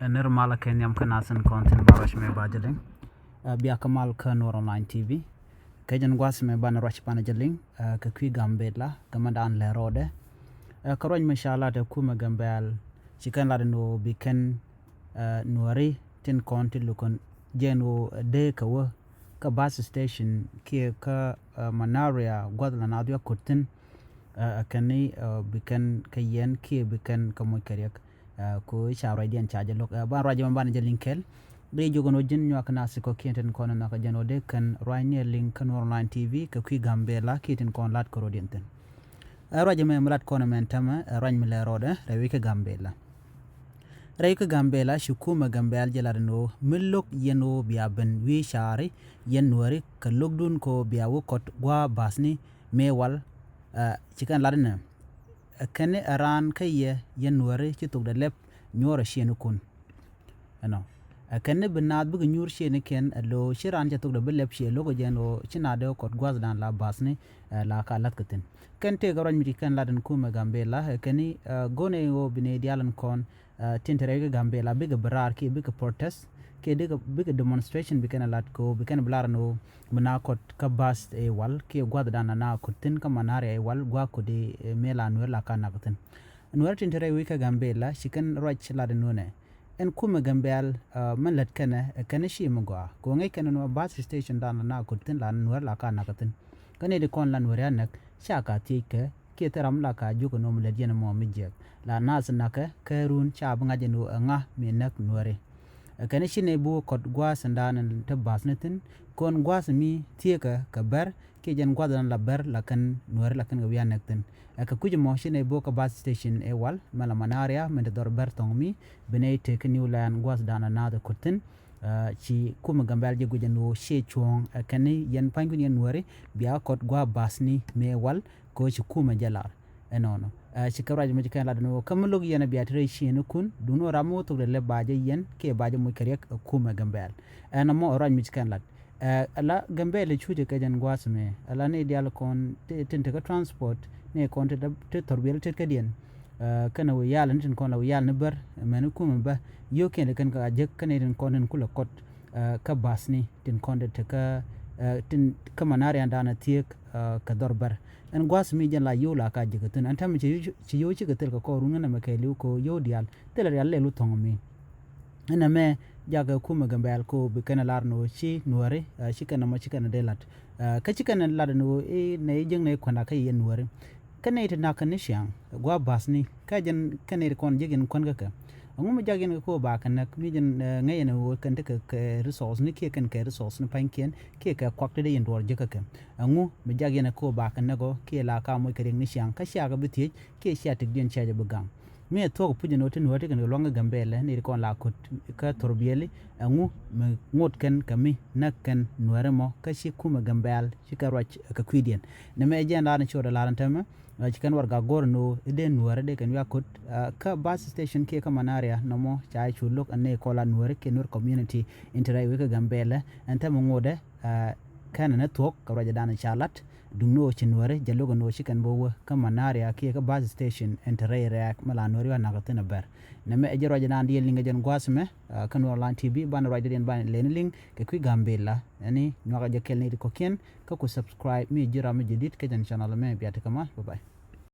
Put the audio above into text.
Nirmala Kenyam Kanasan content Barash me bajaling. Biakamal Kanor online TV. Kajan Guas me ban Rash Panajaling. Kakui Gambela. Kamadan Le Rode. Karoin Mashala de Kuma Gambel. Chicken Ladino Biken Nuari. Tin Conti Lukon Jeno De Kawa. Ka bus station. Kia ka Manaria. Guadalanadia Kutin. Kani Biken Kayen. Kia Biken Kamoy ko shawra dian chaje lok ba rajo ban je linkel de jogono jin nyak na siko kienten kono na ka janode kan raine link kan online tv ka kui gambela kieten kon lat ko rodenten rajo me mrat kono men tama rañ mi le rode rewi ka gambela shukuma gambel jeladno millok yeno biya ben wi shari yen wari ka logdun ko biya wo kot gwa basni mewal cikan ladna kene aran kaye yenware ci tok da lep nyora shenu kun ano kene benad bu nyur shenu ken lo shiran ci tok da belep she logo jeno cina de ko gwaz dan la basne la ka lat katen ken te garan mi kan ladan kuma gambela kene gone wo bine dialan kon tintere gambela big barar ki big protest ke de big demonstration bikana lat ko bikana blarno mena kot ka bas e wal ke gwad dana na kutin ka manare e wal gwa ko de mela no la kana kutin no tintere wika gambela shikan roch la de none en kuma gambel man lat kana shi mugwa ko ngai kana no bus station dana na kutin la no la kana kutin kane de kon lan wara nak shaka tike ke taram la ka juko no mle jena mo mijek la nas naka karun cha banga jenu nga me nak nore kane shine bu kot gwas ndanan te basnetin kon gwas mi tieka ka ber ke jan gwadan la ber la kan nuer la kan ga wian nekten ka kuji mo shine bu ka bus station e wal mala manaria men dor ber tong mi bene te ka new land gwas dana na da kutin ci kuma gambal je gujen no she chong kane yen pangun yen nuere biya kot gwa basni me wal ko ci kuma jalar enono cikaraj mo cikan la no kamlog yena biatre shine kun duno ramo to le baje yen ke baje mo karek kuma gambel ana mo raj mi cikan la ala gambel chuje ka jan gwasme ala ne dial kon tente ka transport ne kon te torbel te kadien kana wo yalan tin kon la yal ne ber men kuma ba yo ken kan ka je kan den kon kula kot ka basni tin kon te ka tin kamanari andana tiek ka dorbar en gwas mi jan la yola ka jigutun antam ci yo ci gatel ko runa na makeli ko yo dial tel real le lutong mi ena me jaga kuma gambal ko be kana larno ci nuare ci kana ma ci kana delat ka ci kana ladno e ne jeng ne kona ka yen nuare kana ita na kana shiang gwa basni ka jan kana kon jigen kon ga ka ngum jagen ko ba kan mi jen ngayen wo kan te ka resource ni ke kan ka resource ni panken ke ka kwakte de yen dor jeka ka ngu mi jagen ko ba kan go ke la ka mo kering ni siang ka sha ga biti ke sha te den chaje bugang me to puje no tin wote kan longa gambele ni kon la kut ka torbieli ngu ngot kan kami nakkan nuaremo ka shi kuma gambel shi ka roch ka kwidien ne me jen la na choda la tama cikan warga gorno eden nuare de kan yakut ka bus station ke kamanaria nomo chai chuluk ane kola nuare ke nur community interai weka gambele anta mongode kana na tok ka raja dana chalat dungno chinware jalogo no cikan bowo kamanaria ke ka bus station interai rak mala nuare wa nagatena ber neme ejero jana ndi linga jen gwasme kan online tv ban raja den ban leneling ke ku gambela ani nwaga jekel ni ko ken ka ku subscribe mi jira mi jidit ke jan channel me biata kama bye bye